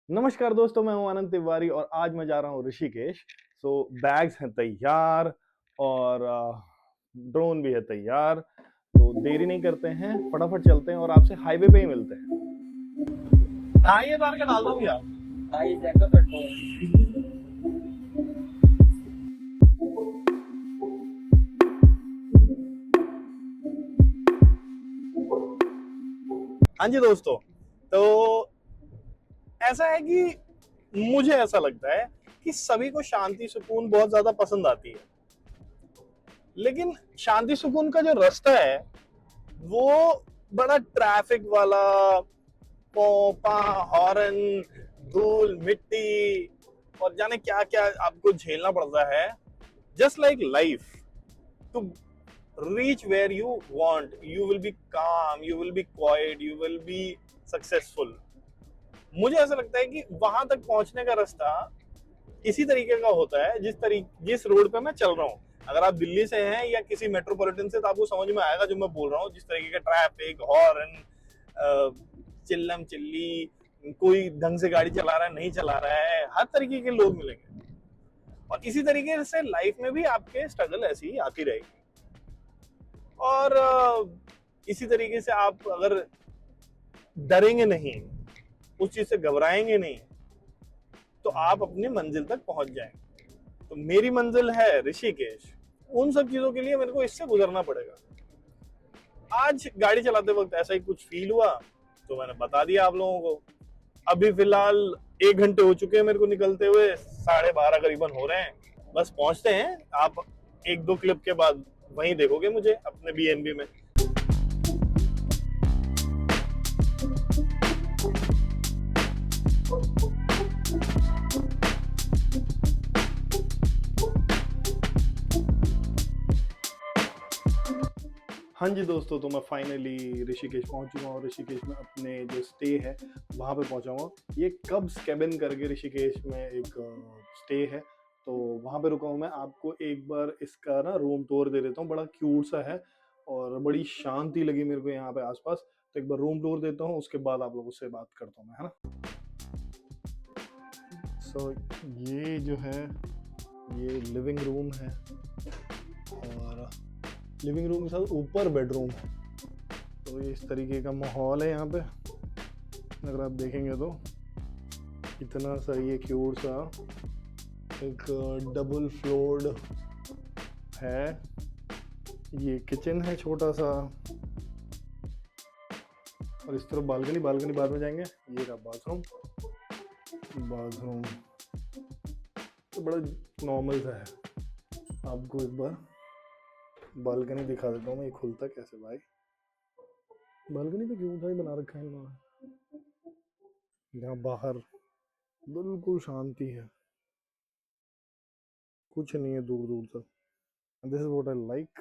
नमस्कार दोस्तों, मैं हूं आनंद तिवारी और आज मैं जा रहा हूं ऋषिकेश। बैग्स हैं तैयार और ड्रोन भी है तैयार। तो देरी नहीं करते हैं, फटाफट चलते हैं और आपसे हाईवे पे ही मिलते हैं। हाँ, ये तार का डाल दो भैया। हाँ जी दोस्तों, तो ऐसा है कि मुझे ऐसा लगता है कि सभी को शांति सुकून बहुत ज्यादा पसंद आती है, लेकिन शांति सुकून का जो रास्ता है वो बड़ा ट्रैफिक वाला, पोपा, हॉर्न, धूल, मिट्टी और जाने क्या क्या आपको झेलना पड़ता है। Just like life, to reach where you want, you will be calm, you will be quiet, you will be successful. मुझे ऐसा लगता है कि वहां तक पहुंचने का रास्ता इसी तरीके का होता है जिस रोड पे मैं चल रहा हूँ। अगर आप दिल्ली से हैं या किसी मेट्रोपॉलिटन से, तो आपको समझ में आएगा जो मैं बोल रहा हूँ। जिस तरीके का ट्रैफिक, हॉर्न, चिल्लम चिल्ली, कोई ढंग से गाड़ी चला रहा है, नहीं चला रहा है, हर तरीके के लोग मिलेंगे। और इसी तरीके से लाइफ में भी आपके स्ट्रगल ऐसी ही आती रहेगी। और इसी तरीके से आप अगर डरेंगे नहीं, उस चीज से घबराएंगे नहीं, तो आप अपनी मंजिल तक पहुंच जाएंगे। तो मेरी मंजिल है ऋषिकेश। उन सब चीजों के लिए मेरे को इससे गुजरना पड़ेगा। आज गाड़ी चलाते वक्त ऐसा ही कुछ फील हुआ, तो मैंने बता दिया आप लोगों को। अभी फिलहाल 1 घंटे हो चुके हैं मेरे को निकलते हुए, 12:30 करीबन हो रहे हैं। बस पहुंचते हैं। आप 1-2 क्लिप के बाद वहीं देखोगे मुझे अपने बीएनबी में। हाँ जी दोस्तों, तो मैं फाइनली ऋषिकेश पहुंच चुका हूँ। ऋषिकेश में अपने जो स्टे है वहाँ पे पहुंचा हूँ। ये कब्स कैबिन करके ऋषिकेश में एक स्टे है, तो वहाँ पे रुका हूँ मैं। आपको एक बार इसका ना रूम टूर दे देता हूँ। बड़ा क्यूट सा है और बड़ी शांति लगी मेरे को यहाँ पे आसपास। तो एक बार रूम टूर देता हूँ, उसके बाद आप लोगों से बात करता हूँ मैं, है ना। सो ये जो है, ये लिविंग रूम है और लिविंग रूम के साथ ऊपर बेडरूम है। तो इस तरीके का माहौल है यहाँ पे। अगर आप देखेंगे तो इतना सा ये क्यूट सा एक डबल फ्लोर्ड है। ये किचन है छोटा सा, और इस तरफ बालकनी बाद में जाएंगे। ये रहा बाथरूम तो बड़ा नॉर्मल सा है। आपको एक बार बालकनी दिखा देता हूँ मैं। ये खुलता कैसे भाई? बालकनी पे क्यों ही बना रखा है इन्होंने। यहाँ बाहर बिल्कुल शांति है, कुछ नहीं है दूर दूर तक। This is what I like.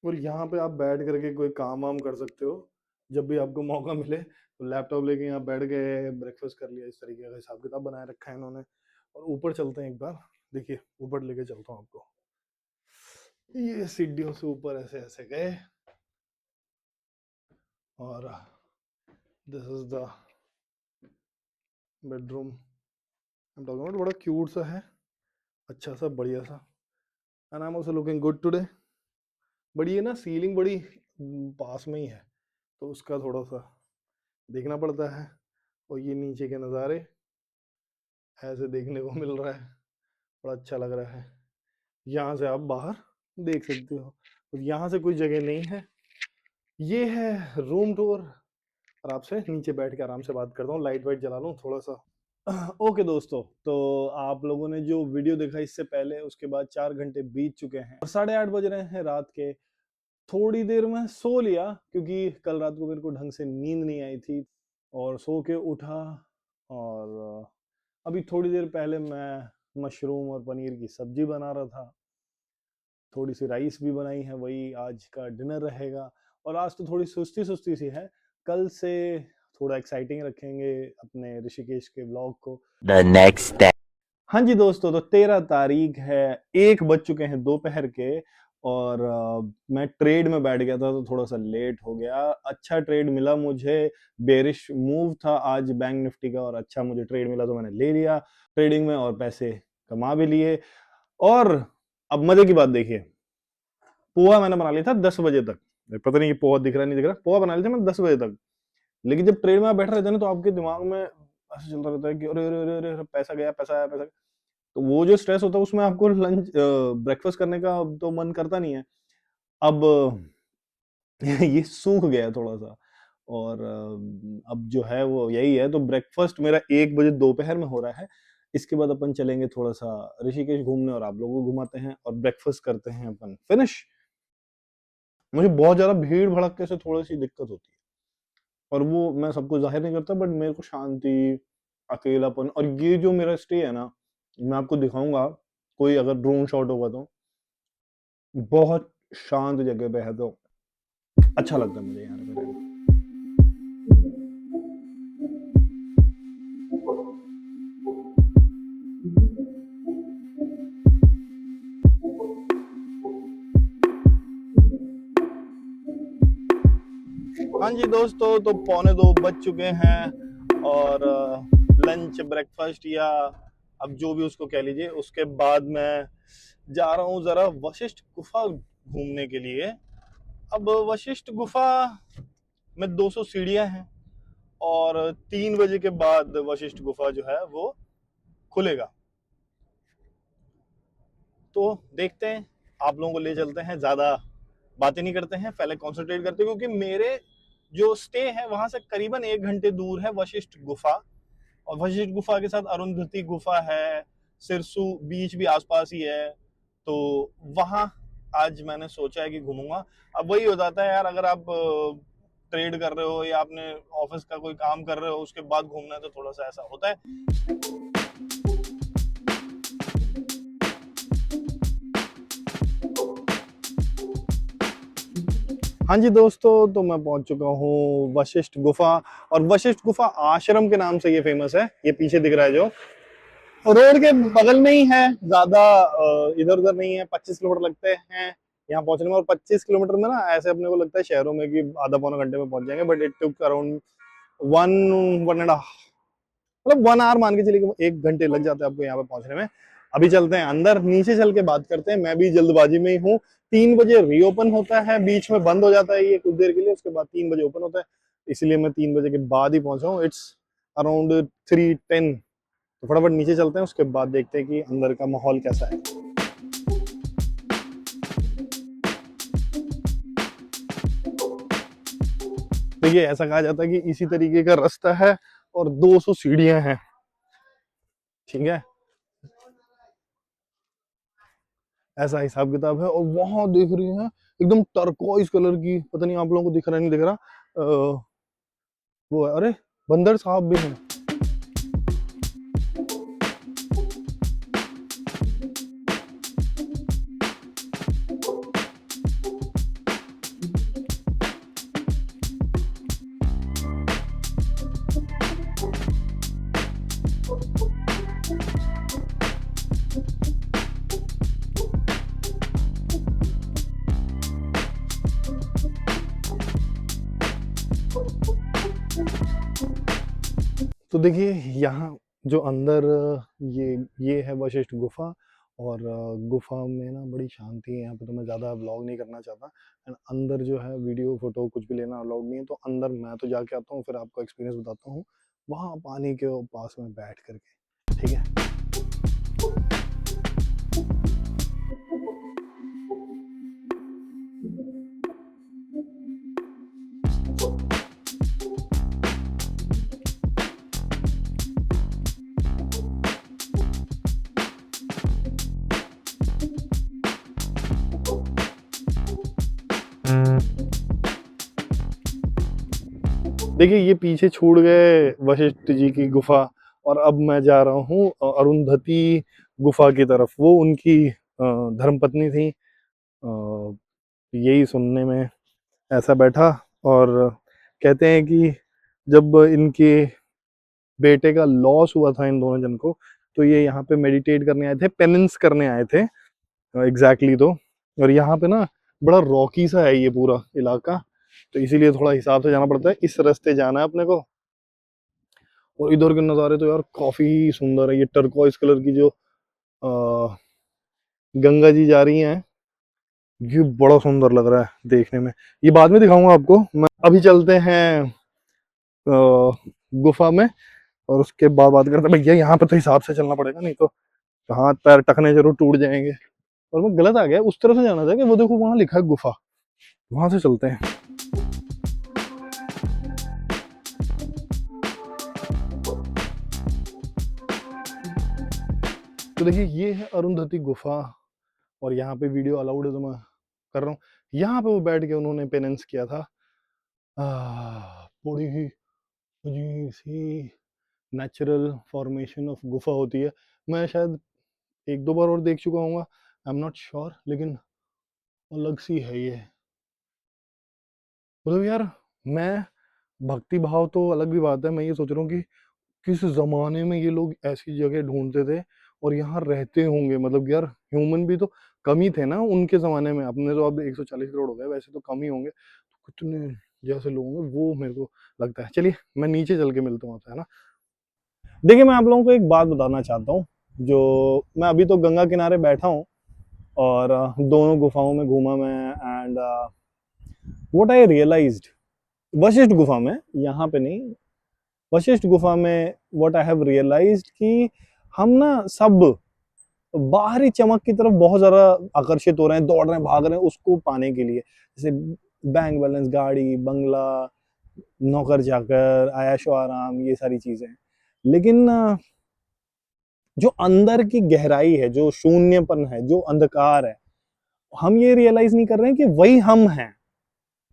और यहाँ पे आप बैठ करके कोई काम वाम कर सकते हो जब भी आपको मौका मिले। तो लैपटॉप लेके यहाँ बैठ गए, ब्रेकफास्ट कर लिया। इस तरीके का हिसाब किताब बनाए रखा है इन्होंने। और ऊपर चलते हैं एक बार। देखिए, ऊपर लेके चलता हूँ आपको। ये सीढ़ियों से ऊपर ऐसे ऐसे गए और दिस इज द बेडरूम। बड़ा क्यूट सा है, अच्छा सा, बढ़िया सा। And I am also looking good today. बड़ी है ना, सीलिंग बड़ी पास में ही है, तो उसका थोड़ा सा देखना पड़ता है। और ये नीचे के नज़ारे ऐसे देखने को मिल रहा है, बड़ा अच्छा लग रहा है। यहाँ से आप बाहर देख सकते हो, और यहाँ से कोई जगह नहीं है। ये है रूम टूर, और आपसे नीचे बैठ के आराम से बात करता हूँ। लाइट वाइट जला लूँ थोड़ा सा। ओके दोस्तों, तो आप लोगों ने जो वीडियो देखा इससे पहले, उसके बाद 4 घंटे बीत चुके हैं और 8:30 बज रहे हैं रात के। थोड़ी देर में सो लिया क्योंकि कल रात को मेरे को ढंग से नींद नहीं आई थी, और सो के उठा। और अभी थोड़ी देर पहले मैं मशरूम और पनीर की सब्जी बना रहा था। थोड़ी सी राइस भी बनाई है, वही आज का डिनर रहेगा। और आज तो थोड़ी सुस्ती सुस्ती सी है। कल से थोड़ा एक्साइटिंग रखेंगे अपने ऋषिकेश के व्लॉग को। The next day. हाँ जी दोस्तों, तो 13 तारीख है, 1 बज चुके हैं दोपहर के। और मैं ट्रेड में बैठ गया था तो थोड़ा सा लेट हो गया। अच्छा ट्रेड मिला मुझे, बेरिश मूव था आज बैंक निफ्टी का, और अच्छा मुझे ट्रेड मिला तो मैंने ले लिया ट्रेडिंग में और पैसे कमा भी लिए। और अब मजे की बात देखिए, पोहा मैंने बना लिया था 10 बजे तक। पता नहीं ये पोहा दिख रहा नहीं दिख रहा, पोहा बना लिया था मैंने 10 बजे तक। लेकिन जब ट्रेड में आप बैठ रहे थे ना, तो आपके दिमाग में ऐसा चलता रहता है कि अरे अरे अरे अरे, पैसा गया, पैसा आया, पैसा। तो वो जो स्ट्रेस होता है उसमें आपको लंच ब्रेकफास्ट करने का तो मन करता नहीं है। अब ये सूख गया थोड़ा सा। और अब जो है वो यही है, तो ब्रेकफास्ट मेरा 1 बजे दोपहर में हो रहा है। इसके बाद अपन चलेंगे थोड़ा सा ऋषिकेश घूमने, और आप लोगों को घुमाते हैं और ब्रेकफास्ट करते हैं अपन फिनिश। मुझे बहुत ज्यादा भीड़ भड़के से थोड़ी सी दिक्कत होती है, और वो मैं सबको जाहिर नहीं करता, बट मेरे को शांति, अकेलापन, और ये जो मेरा स्टे है ना, मैं आपको दिखाऊंगा कोई अगर ड्रोन शॉट होगा तो। बहुत शांत जगह पे है, तो अच्छा लगता है मुझे यहाँ पे रहना। हाँ जी दोस्तों, तो 1:45 बज चुके हैं, और लंच ब्रेकफास्ट या अब जो भी उसको कह लीजिए, उसके बाद मैं जा रहा हूँ जरा वशिष्ठ गुफा घूमने के लिए। अब वशिष्ठ गुफा में 200 सीढ़ियां हैं, और 3 बजे के बाद वशिष्ठ गुफा जो है वो खुलेगा। तो देखते हैं, आप लोगों को ले चलते हैं, ज्यादा बातें नहीं करते हैं, पहले कंसंट्रेट करते हैं, क्योंकि मेरे जो स्टे है वहां से करीबन 1 घंटे दूर है वशिष्ठ गुफा। और वशिष्ठ गुफा के साथ अरुंधति गुफा है, सिरसू बीच भी आसपास ही है। तो वहां आज मैंने सोचा है कि घूमूंगा। अब वही हो जाता है यार, अगर आप ट्रेड कर रहे हो या आपने ऑफिस का कोई काम कर रहे हो उसके बाद घूमना है, तो थोड़ा सा ऐसा होता है। हाँ जी दोस्तों, तो मैं पहुंच चुका हूँ वशिष्ठ गुफा। और वशिष्ठ गुफा आश्रम के नाम से ये फेमस है, ये पीछे दिख रहा है जो रोड के बगल में ही है, ज्यादा इधर उधर नहीं है। 25 किलोमीटर लगते हैं यहाँ पहुंचने में, और 25 किलोमीटर में ना ऐसे अपने को लगता है शहरों में कि आधा पौना घंटे में पहुंच जाएंगे, but it took around one one and मतलब 1 आवर मान के चलिए, 1 घंटे लग जाते हैं आपको यहाँ पे पहुंचने में। अभी चलते हैं अंदर, नीचे चल के बात करते हैं, मैं भी जल्दबाजी में ही हूँ। 3 बजे रीओपन होता है, बीच में बंद हो जाता है ये कुछ देर के लिए, उसके बाद 3 बजे ओपन होता है। इसलिए मैं 3 बजे के बाद ही पहुंचा हूँ। It's around 3:10। तो फटाफट नीचे चलते हैं, उसके बाद देखते हैं कि अंदर का माहौल कैसा है। देखिए, ऐसा कहा जाता है कि इसी तरीके का रास्ता है, और 200 सीढ़ियां हैं, ठीक है। ऐसा हिसाब किताब है। और वहां देख रही है एकदम टर्कोइज कलर की, पता नहीं आप लोगों को दिख रहा है नहीं दिख रहा, वो है, अरे बंदर साहब भी हैं। तो देखिए यहाँ जो अंदर ये ये है वशिष्ठ गुफा। और गुफा में ना बड़ी शांति है यहाँ पे, तो मैं ज़्यादा व्लॉग नहीं करना चाहता। एंड अंदर जो है वीडियो फोटो कुछ भी लेना अलाउड नहीं है, तो अंदर मैं तो जाके आता हूँ, फिर आपको एक्सपीरियंस बताता हूँ वहाँ पानी के पास में बैठ करके, ठीक है। देखिए ये पीछे छूट गए वशिष्ठ जी की गुफा, और अब मैं जा रहा हूँ अरुंधति गुफा की तरफ। वो उनकी धर्मपत्नी थी। यही सुनने में ऐसा बैठा। और कहते हैं कि जब इनके बेटे का लॉस हुआ था इन दोनों जन को, तो ये यहाँ पे मेडिटेट करने आए थे, पेनेंस करने आए थे एग्जैक्टली तो। और यहाँ पे ना बड़ा रॉकी सा है ये पूरा इलाका, तो इसीलिए थोड़ा हिसाब से जाना पड़ता है। इस रास्ते जाना है अपने को। और इधर के नज़ारे तो यार काफी सुंदर है। ये टर्कोइस कलर की जो गंगा जी जा रही हैं, ये बड़ा सुंदर लग रहा है देखने में। ये बाद में दिखाऊंगा आपको। मैं अभी चलते हैं गुफा में, और उसके बाद बात करते हैं। भैया यहाँ पे तो हिसाब से चलना पड़ेगा, नहीं तो हाथ पैर टखने जरूर टूट जाएंगे। और मैं गलत आ गया, उस तरह से जाना था कि वो देखो वहां लिखा है गुफा, वहां से चलते हैं। तो देखिए ये है अरुंधति गुफा, और यहाँ पे वीडियो अलाउड है तो मैं कर रहा हूँ। यहाँ पे वो बैठ के उन्होंने पेनेंस किया था। बड़ी ही अजीब सी नेचुरल फॉर्मेशन ऑफ गुफा होती है। मैं शायद एक दो बार और देख चुका हूँ, आई एम नॉट श्योर, लेकिन अलग सी है ये। मतलब यार, मैं भक्ति भाव तो अलग भी बात है, मैं ये सोच रहा हूँ कि किस जमाने में ये लोग ऐसी जगह ढूंढते थे और यहाँ रहते होंगे। मतलब यार ह्यूमन भी तो कम ही थे ना उनके जमाने में, अपने तो अब 140 करोड़ हो गए, वैसे तो कम ही होंगे। तो कितने जैसे लोग होंगे वो मेरे को लगता है। चलिए मैं नीचे चल के मिलता हूँ आपसे, है ना। देखिए मैं आप लोगों को एक बात बताना चाहता हूँ। जो मैं अभी तो गंगा किनारे बैठा हूँ और दोनों गुफाओं में घूमा मैं, and what I realised Vashishtha गुफा में, यहाँ पे नहीं, वशिष्ठ गुफा में व्हाट आई हैव रियलाइज्ड कि हम ना सब बाहरी चमक की तरफ बहुत ज्यादा आकर्षित हो रहे हैं, दौड़ रहे हैं, भाग रहे हैं उसको पाने के लिए। जैसे बैंक बैलेंस, गाड़ी, बंगला, नौकर चाकर, आयशो आराम, ये सारी चीजें। लेकिन जो अंदर की गहराई है, जो शून्यपन है, जो अंधकार है, हम ये रियलाइज नहीं कर रहे हैं कि वही हम हैं।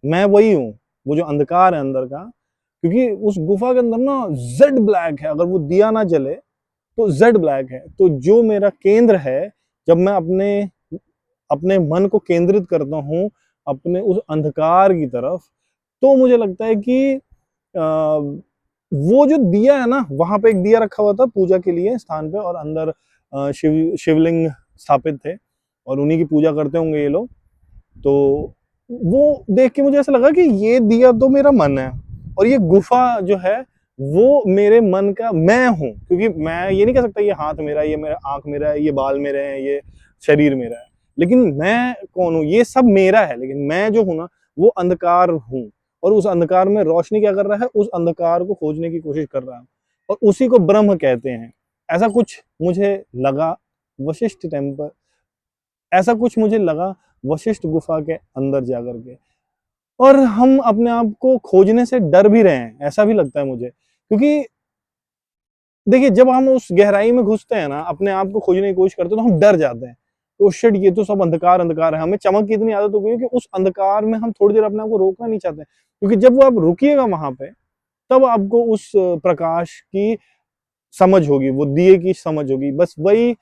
मैं वही हूँ, वो जो अंधकार है अंदर का। क्योंकि उस गुफा के अंदर ना जेड ब्लैक है, अगर वो दिया ना जले तो जेड ब्लैक है। तो जो मेरा केंद्र है, जब मैं अपने अपने मन को केंद्रित करता हूँ अपने उस अंधकार की तरफ, तो मुझे लगता है कि वो जो दिया है ना, वहां पे एक दिया रखा हुआ था पूजा के लिए स्थान पे, और अंदर शिवलिंग स्थापित थे और उन्हीं की पूजा करते होंगे ये लोग। तो वो देख के मुझे ऐसा लगा कि ये दिया तो मेरा मन है, और ये गुफा जो है वो मेरे मन का मैं हूँ। क्योंकि मैं ये नहीं कह सकता ये हाथ मेरा है, ये मेरा आंख मेरा है, ये बाल मेरे हैं, ये शरीर मेरा है। लेकिन मैं कौन हूँ? ये सब मेरा है, लेकिन मैं जो हूँ ना वो अंधकार हूँ। और उस अंधकार में रोशनी क्या कर रहा है? उस अंधकार को खोजने की कोशिश कर रहा है, और उसी को ब्रह्म कहते हैं। ऐसा कुछ मुझे लगा वशिष्ठ टेम्पल, ऐसा कुछ मुझे लगा वशिष्ठ गुफा के अंदर जाकर के। और हम अपने आप को खोजने से डर भी रहे हैं, ऐसा भी लगता है मुझे। क्योंकि देखिए जब हम उस गहराई में घुसते हैं ना, अपने आप को खोजने की कोशिश करते हैं, तो हम डर जाते हैं। तो शिट, ये तो सब अंधकार अंधकार है। हमें चमक की इतनी आदत हो गई है कि उस अंधकार में हम थोड़ी देर अपने आप को रोकना नहीं चाहते। क्योंकि जब वो आप रुकिएगा वहां पे, तब आपको उस प्रकाश की समझ होगी, वो दिए की समझ होगी। बस वही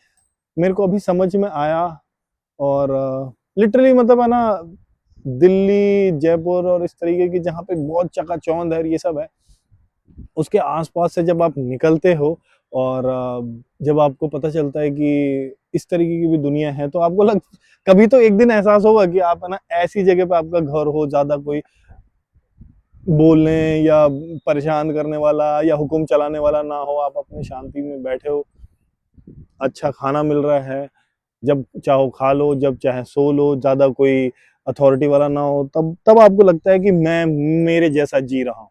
मेरे को अभी समझ में आया। और लिटरली मतलब है ना, दिल्ली, जयपुर और इस तरीके की जहाँ पे बहुत चकाचौंध है, ये सब है, उसके आसपास से जब आप निकलते हो और जब आपको पता चलता है कि इस तरीके की भी दुनिया है, तो आपको कभी तो एक दिन एहसास होगा कि आप है ना ऐसी जगह पे आपका घर हो, ज्यादा कोई बोलने या परेशान करने वाला या हुक्म चलाने वाला ना हो, आप अपनी शांति में बैठे हो, अच्छा खाना मिल रहा है, जब चाहो खा लो, जब चाहे सो लो, ज्यादा कोई अथॉरिटी वाला ना हो, तब तब आपको लगता है कि मैं मेरे जैसा जी रहा हूँ।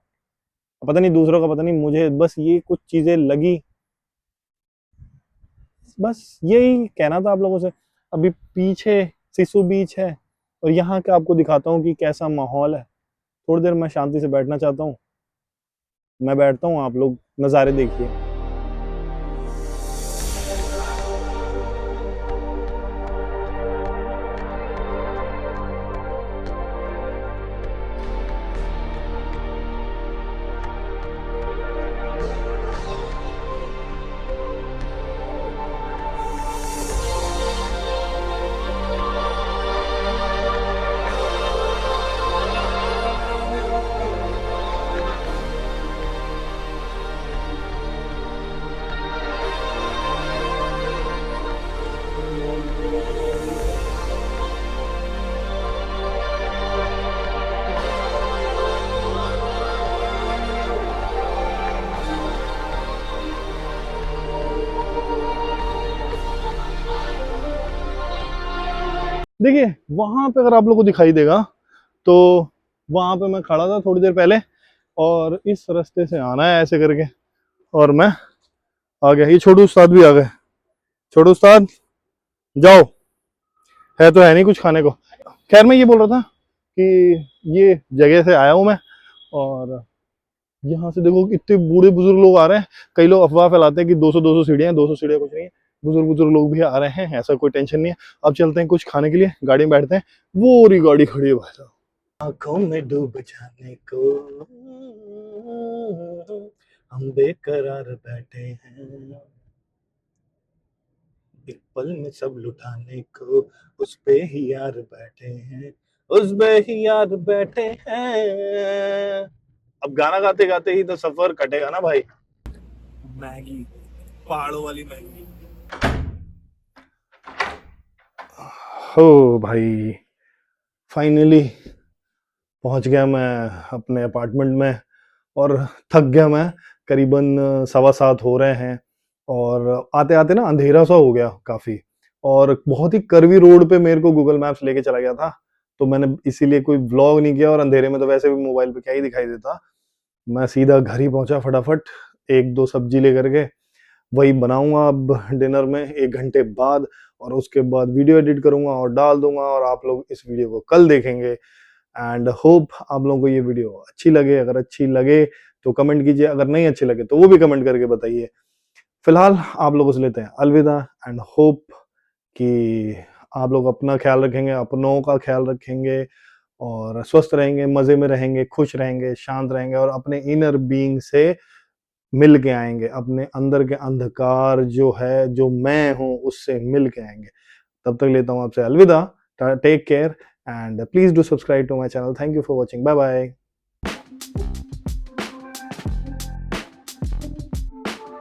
पता नहीं दूसरों का, पता नहीं, मुझे बस ये कुछ चीजें लगी। बस यही कहना था आप लोगों से। अभी पीछे सिसु बीच है, और यहाँ का आपको दिखाता हूँ कि कैसा माहौल है। थोड़ी देर मैं शांति से बैठना चाहता हूँ। मैं बैठता हूँ, आप लोग नज़ारे देखिए। देखिए वहां पे अगर आप लोग को दिखाई देगा तो वहां पे मैं खड़ा था थोड़ी देर पहले, और इस रास्ते से आना है ऐसे करके, और मैं आ गया। ये छोटू उस्ताद भी आ गए। छोटू उस्ताद जाओ, है तो है नहीं कुछ खाने को। खैर मैं ये बोल रहा था कि ये जगह से आया हूँ मैं, और यहाँ से देखो इतने बूढ़े बुजुर्ग लोग आ रहे हैं। कई लोग अफवाह फैलाते हैं कि 200 सीढ़ियां, 200 सीढ़ियां कुछ नहीं है। बुजुर्ग बुजुर्ग लोग भी आ रहे हैं, ऐसा कोई टेंशन नहीं है। अब चलते हैं कुछ खाने के लिए, गाड़ी में बैठते हैं। वो रही गाड़ी खड़ी है भाई साहब। आंखों में डूब जाने को हम बेकरार बैठे हैं, एक पल में सब लुटाने को उस पे ही यार बैठे हैं, उस पे ही यार बैठे हैं। अब गाना गाते गाते ही तो सफर कटेगा ना भाई। मैगी, पहाड़ों वाली मैगी। हो भाई, फाइनली पहुंच गया मैं अपने अपार्टमेंट में, और थक गया मैं। करीबन 7:15 हो रहे हैं, और आते आते ना अंधेरा सा हो गया काफी। और बहुत ही करवी रोड पे मेरे को गूगल मैप्स लेके चला गया था, तो मैंने इसीलिए कोई व्लॉग नहीं किया, और अंधेरे में तो वैसे भी मोबाइल पे क्या ही दिखाई देता। मैं सीधा घर ही पहुंचा फटाफट, एक दो सब्जी लेकर के। वही बनाऊंगा अब डिनर में 1 घंटे बाद, और उसके बाद वीडियो एडिट करूंगा और डाल दूंगा, और आप लोग इस वीडियो को कल देखेंगे। एंड होप आप लोगों को ये वीडियो अच्छी लगे। अगर अच्छी लगे तो कमेंट कीजिए, अगर नहीं अच्छी लगे तो वो भी कमेंट करके बताइए। फिलहाल आप लोगों से लेते हैं अलविदा, एंड होप कि आप लोग अपना ख्याल रखेंगे, अपनों का ख्याल रखेंगे, और स्वस्थ रहेंगे, मजे में रहेंगे, खुश रहेंगे, शांत रहेंगे, और अपने इनर बीइंग से मिल के आएंगे। अपने अंदर के अंधकार जो है, जो मैं हूं, उससे मिल के आएंगे। तब तक लेता हूं आपसे अलविदा। Take care, and please do subscribe to my channel. Thank you for watching. Bye bye.